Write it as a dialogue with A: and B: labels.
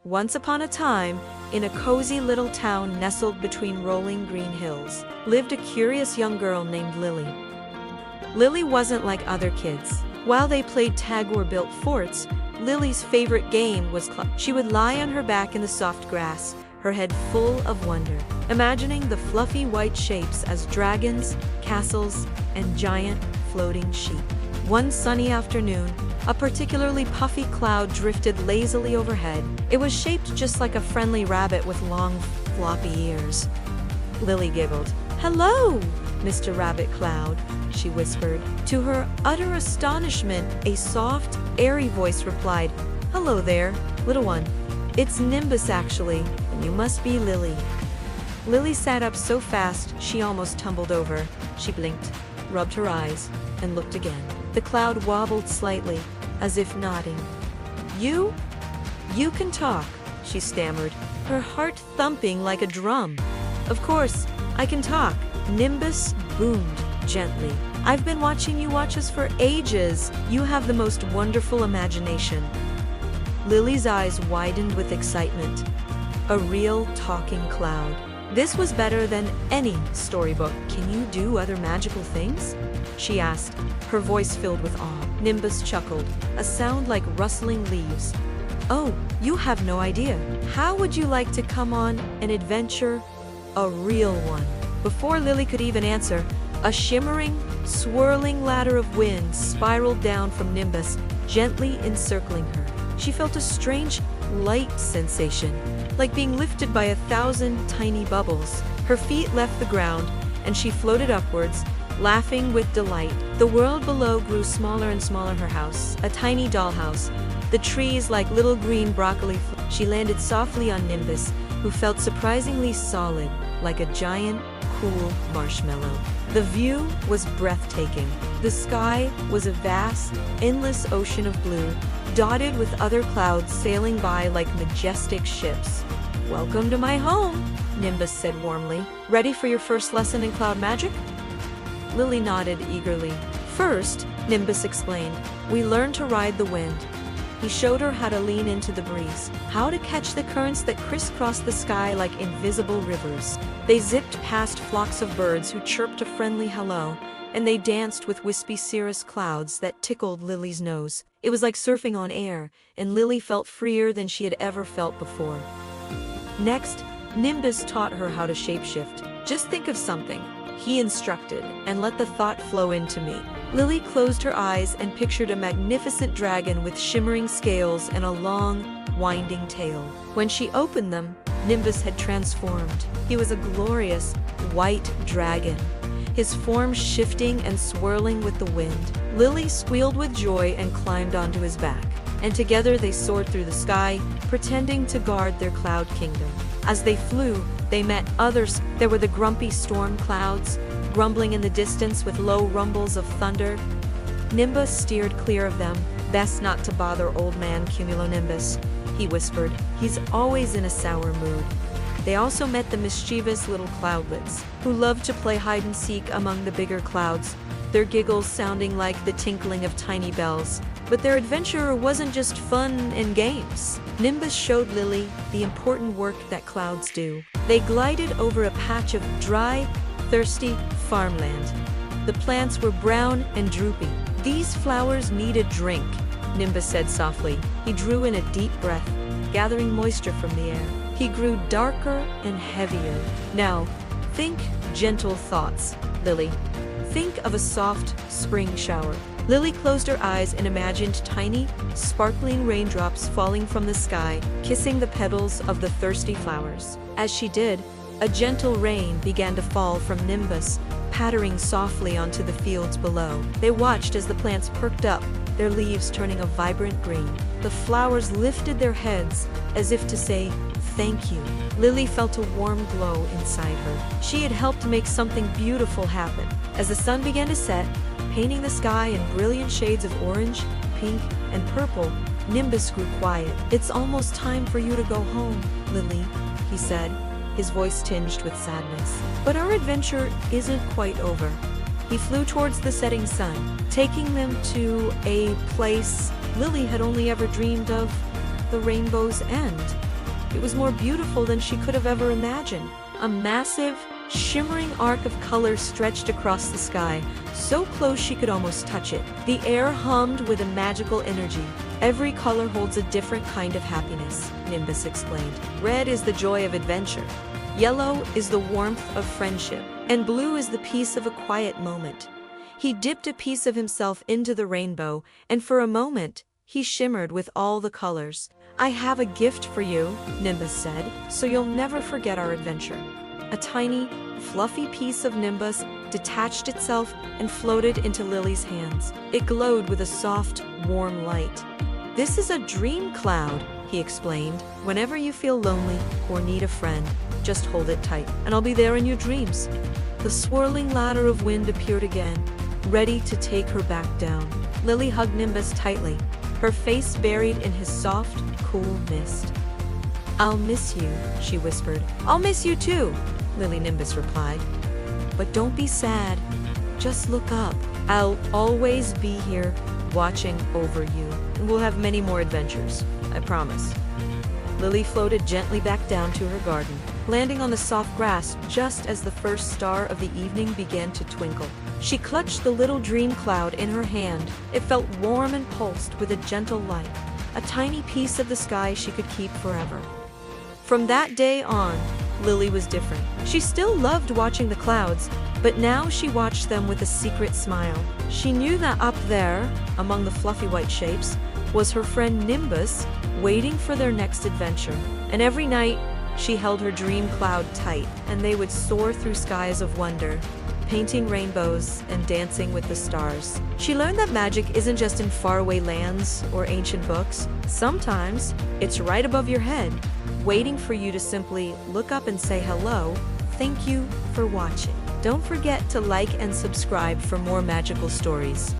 A: Once upon a time, in a cozy little town nestled between rolling green hills, lived a curious young girl named Lily. Lily wasn't like other kids. While they played tag or built forts, Lily's favorite game was she would lie on her back in the soft grass, her head full of wonder, imagining the fluffy white shapes as dragons, castles, and giant floating sheep. One sunny afternoon, a particularly puffy cloud drifted lazily overhead. It was shaped just like a friendly rabbit with long, floppy ears. Lily giggled. "Hello, Mr. Rabbit Cloud," she whispered. To her utter astonishment, a soft, airy voice replied, "Hello there, little one. It's Nimbus actually, and you must be Lily." Lily sat up so fast she almost tumbled over. She blinked, rubbed her eyes, and looked again. The cloud wobbled slightly, as if nodding. You can talk," she stammered, her heart thumping like a drum. "Of course, I can talk," Nimbus boomed gently. "I've been watching you watch us for ages. You have the most wonderful imagination." Lily's eyes widened with excitement. A real talking cloud. This was better than any storybook. "Can you do other magical things?" she asked, her voice filled with awe. Nimbus chuckled, a sound like rustling leaves. "Oh, you have no idea. How would you like to come on an adventure? A real one." Before Lily could even answer, a shimmering, swirling ladder of wind spiraled down from Nimbus, gently encircling her. She felt a strange, light sensation, like being lifted by 1,000 tiny bubbles. Her feet left the ground, and she floated upwards, laughing with delight. The world below grew smaller and smaller. Her house, a tiny dollhouse, the trees like little green broccoli. She landed softly on Nimbus, who felt surprisingly solid, like a giant, cool marshmallow. The view was breathtaking. The sky was a vast, endless ocean of blue, dotted with other clouds sailing by like majestic ships. "Welcome to my home," Nimbus said warmly. "Ready for your first lesson in cloud magic?" Lily nodded eagerly. "First," Nimbus explained, "we learn to ride the wind." He showed her how to lean into the breeze, how to catch the currents that crisscrossed the sky like invisible rivers. They zipped past flocks of birds who chirped a friendly hello, and they danced with wispy cirrus clouds that tickled Lily's nose. It was like surfing on air, and Lily felt freer than she had ever felt before. Next, Nimbus taught her how to shapeshift. "Just think of something," he instructed, "and let the thought flow into me." Lily closed her eyes and pictured a magnificent dragon with shimmering scales and a long, winding tail. When she opened them, Nimbus had transformed. He was a glorious, white dragon, his form shifting and swirling with the wind. Lily squealed with joy and climbed onto his back, and together they soared through the sky, pretending to guard their cloud kingdom. As they flew, they met others. There were the grumpy storm clouds, rumbling in the distance with low rumbles of thunder. Nimbus steered clear of them. "Best not to bother old man Cumulonimbus," he whispered. "He's always in a sour mood." They also met the mischievous little cloudlets, who loved to play hide-and-seek among the bigger clouds, their giggles sounding like the tinkling of tiny bells. But their adventure wasn't just fun and games. Nimbus showed Lily the important work that clouds do. They glided over a patch of dry, thirsty farmland. The plants were brown and droopy. "These flowers need a drink," Nimbus said softly. He drew in a deep breath, gathering moisture from the air. He grew darker and heavier. "Now, think gentle thoughts, Lily. Think of a soft spring shower." Lily closed her eyes and imagined tiny, sparkling raindrops falling from the sky, kissing the petals of the thirsty flowers. As she did, a gentle rain began to fall from Nimbus, pattering softly onto the fields below. They watched as the plants perked up, their leaves turning a vibrant green. The flowers lifted their heads, as if to say, "Thank you." Lily felt a warm glow inside her. She had helped make something beautiful happen. As the sun began to set, painting the sky in brilliant shades of orange, pink, and purple, Nimbus grew quiet. "It's almost time for you to go home, Lily," he said, his voice tinged with sadness. "But our adventure isn't quite over." He flew towards the setting sun, taking them to a place Lily had only ever dreamed of, the rainbow's end. It was more beautiful than she could have ever imagined. A massive, shimmering arc of color stretched across the sky, so close she could almost touch it. The air hummed with a magical energy. Every color holds a different kind of happiness, Nimbus explained. Red is the joy of adventure. Yellow is the warmth of friendship. And blue is the peace of a quiet moment. He dipped a piece of himself into the rainbow, and for a moment, he shimmered with all the colors. I have a gift for you, Nimbus said, so you'll never forget our adventure. A tiny, fluffy piece of Nimbus detached itself and floated into Lily's hands. It glowed with a soft, warm light. This is a dream cloud, he explained. Whenever you feel lonely or need a friend, just hold it tight, and I'll be there in your dreams. The swirling ladder of wind appeared again, ready to take her back down. Lily hugged Nimbus tightly, her face buried in his soft, cool mist. I'll miss you, she whispered. I'll miss you too, Lily Nimbus replied. But don't be sad. Just look up. I'll always be here, watching over you. And we'll have many more adventures, I promise. Lily floated gently back down to her garden, landing on the soft grass just as the first star of the evening began to twinkle. She clutched the little dream cloud in her hand. It felt warm and pulsed with a gentle light, a tiny piece of the sky she could keep forever. From that day on, Lily was different. She still loved watching the clouds, but now she watched them with a secret smile. She knew that up there, among the fluffy white shapes, was her friend Nimbus, waiting for their next adventure. And every night, she held her dream cloud tight, and they would soar through skies of wonder, painting rainbows and dancing with the stars. She learned that magic isn't just in faraway lands or ancient books. Sometimes, it's right above your head, waiting for you to simply look up and say hello. Thank you for watching. Don't forget to like and subscribe for more magical stories.